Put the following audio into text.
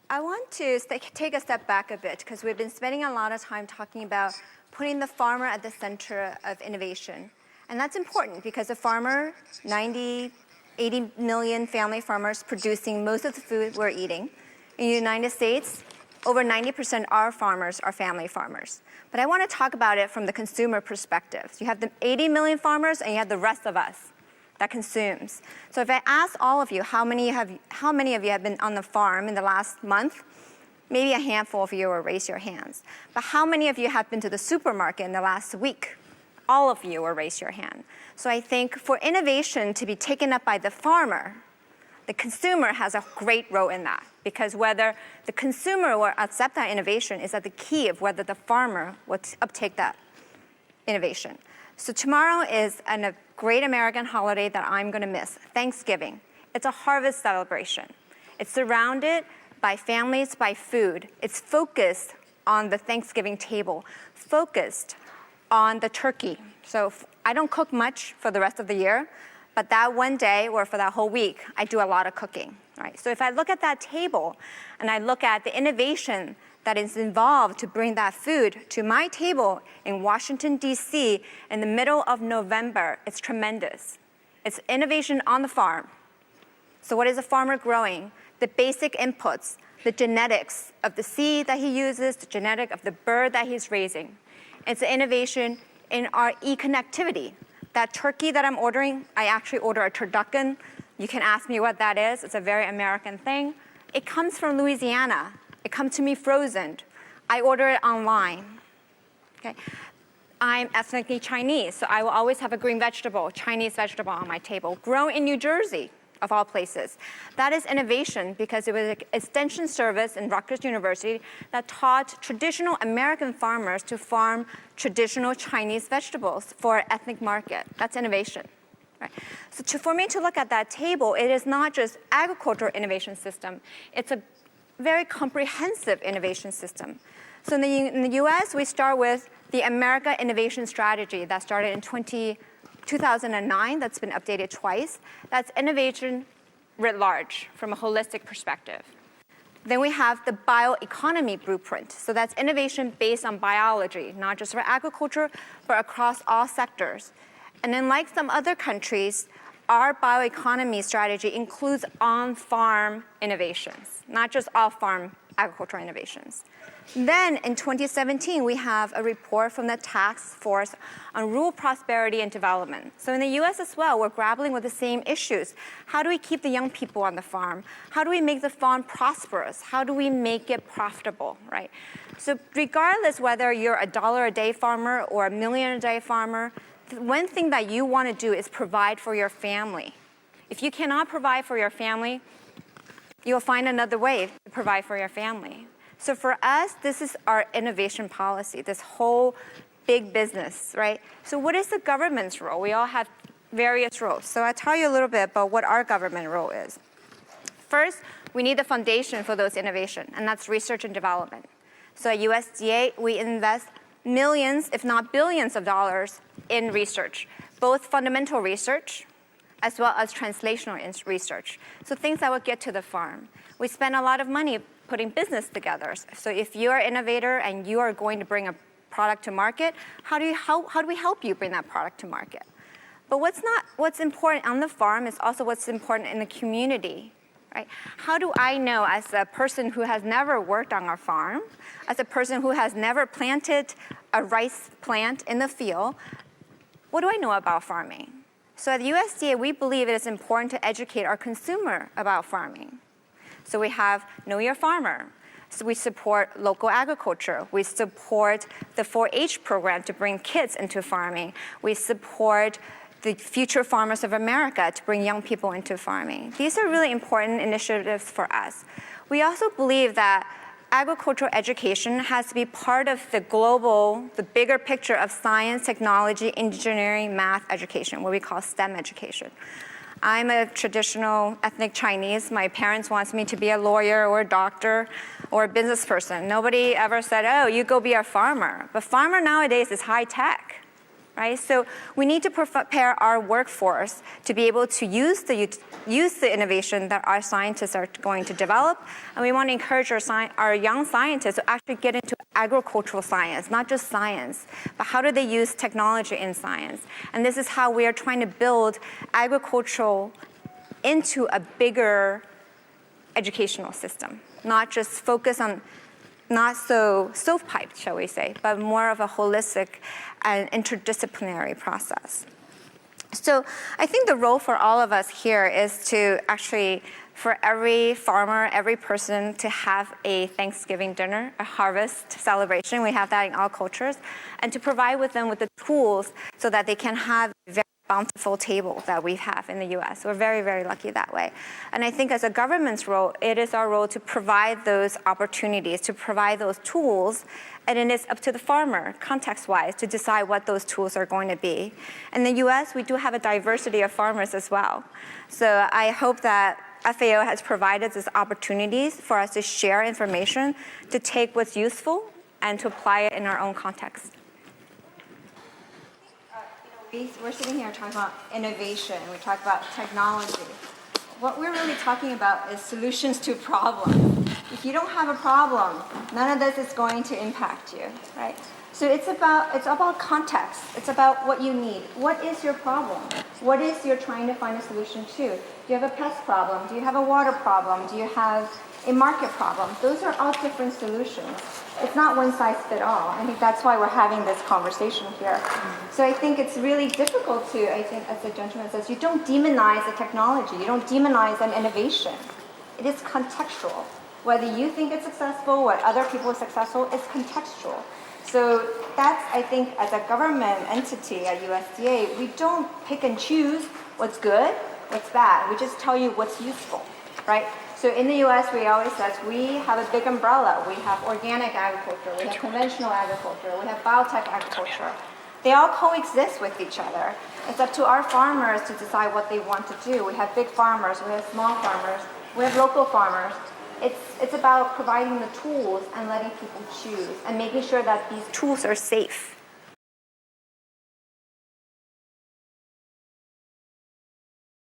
I want to take a step back a bit because we've been spending a lot of time talking about putting the farmer at the center of innovation. And that's important because the farmer, 80 million family farmers producing most of the food we're eating. In the United States, over 90% of our farmers are family farmers. But I want to talk about it from the consumer perspective. You have the 80 million farmers and you have the rest of us that consumes. So if I ask all of you, how many of you have been on the farm in the last month? Maybe a handful of you will raise your hands. But how many of you have been to the supermarket in the last week? All of you will raise your hand. So I think for innovation to be taken up by the farmer, the consumer has a great role in that, because whether the consumer will accept that innovation is at the key of whether the farmer will uptake that innovation. So tomorrow is a great American holiday that I'm going to miss, Thanksgiving. It's a harvest celebration. It's surrounded by families, by food. It's focused on the Thanksgiving table, focused on the turkey. So I don't cook much for the rest of the year, but that one day or for that whole week, I do a lot of cooking. Right? So if I look at that table and I look at the innovation that is involved to bring that food to my table in Washington, D.C. in the middle of November, it's tremendous. It's innovation on the farm. So what is a farmer growing? The basic inputs, the genetics of the seed that he uses, the genetic of the bird that he's raising. It's an innovation in our e-connectivity. That turkey that I'm ordering, I actually order a turducken. You can ask me what that is. It's a very American thing. It comes from Louisiana. It comes to me frozen. I order it online. Okay? I'm ethnically Chinese, so I will always have a green vegetable, Chinese vegetable on my table, grown in New Jersey, of all places. That is innovation because it was an extension service in Rutgers University that taught traditional American farmers to farm traditional Chinese vegetables for an ethnic market. That's innovation. Right? So for me to look at that table, it is not just agricultural innovation system. It's a very comprehensive innovation system. So in the US, we start with the America Innovation Strategy that started in 2009, that's been updated twice. That's innovation writ large from a holistic perspective. Then we have the bioeconomy blueprint. So that's innovation based on biology, not just for agriculture, but across all sectors. And then like some other countries, our bioeconomy strategy includes on-farm innovations, not just off-farm agricultural innovations. Then in 2017, we have a report from the Task Force on Rural Prosperity and Development. So in the US as well, we're grappling with the same issues. How do we keep the young people on the farm? How do we make the farm prosperous? How do we make it profitable, right? So regardless whether you're a $1 a day farmer or a $1 million a day farmer, one thing that you want to do is provide for your family. If you cannot provide for your family, you'll find another way to provide for your family. So for us, this is our innovation policy, this whole big business, right? So what is the government's role? We all have various roles. So I'll tell you a little bit about what our government role is. First, we need the foundation for those innovations, and that's research and development. So at USDA, we invest millions, if not billions of dollars in research, both fundamental research as well as translational research. So things that will get to the farm. We spend a lot of money putting business together. So if you're an innovator and you are going to bring a product to market, how do we help you bring that product to market? But what's important on the farm is also what's important in the community. Right? How do I know, as a person who has never worked on our farm, as a person who has never planted a rice plant in the field, what do I know about farming? So at USDA, we believe it is important to educate our consumer about farming. So we have Know Your Farmer. So we support local agriculture. We support the 4-H program to bring kids into farming. We support the Future Farmers of America to bring young people into farming. These are really important initiatives for us. We also believe that agricultural education has to be part of the bigger picture of science, technology, engineering, math education, what we call STEM education. I'm a traditional ethnic Chinese. My parents want me to be a lawyer or a doctor or a business person. Nobody ever said, oh, you go be a farmer. But farmer nowadays is high tech. right? So we need to prepare our workforce to be able to use the innovation that our scientists are going to develop, and we want to encourage our young scientists to actually get into agricultural science, not just science, but how do they use technology in science? And this is how we are trying to build agricultural into a bigger educational system, not just focus on not so stovepiped, shall we say, but more of a holistic and interdisciplinary process. So I think the role for all of us here is to actually, for every farmer, every person to have a Thanksgiving dinner, a harvest celebration. We have that in all cultures, and to provide with them with the tools so that they can have a very bountiful table that we have in the US. We're very, very lucky that way. And I think as a government's role, it is our role to provide those opportunities, to provide those tools, and it is up to the farmer, context-wise, to decide what those tools are going to be. In the US, we do have a diversity of farmers as well. So I hope that FAO has provided these opportunities for us to share information, to take what's useful, and to apply it in our own context. We're sitting here talking about innovation, we talk about technology. What we're really talking about is solutions to problems. If you don't have a problem, none of this is going to impact you, right? So it's about context. It's about what you need. What is your problem? What is you're trying to find a solution to? Do you have a pest problem? Do you have a water problem? Do you have a market problem? Those are all different solutions. It's not one size fit all. I think that's why we're having this conversation here. So I think it's really difficult to, I think as the gentleman says, you don't demonize a technology. You don't demonize an innovation. It is contextual. Whether you think it's successful, what other people are successful, it's contextual. So that's, I think, as a government entity at USDA, we don't pick and choose what's good, what's bad. We just tell you what's useful, right? So in the US, we always say we have a big umbrella. We have organic agriculture, we have conventional agriculture, we have biotech agriculture. They all coexist with each other. It's up to our farmers to decide what they want to do. We have big farmers, we have small farmers, we have local farmers. It's about providing the tools and letting people choose and making sure that these tools are safe.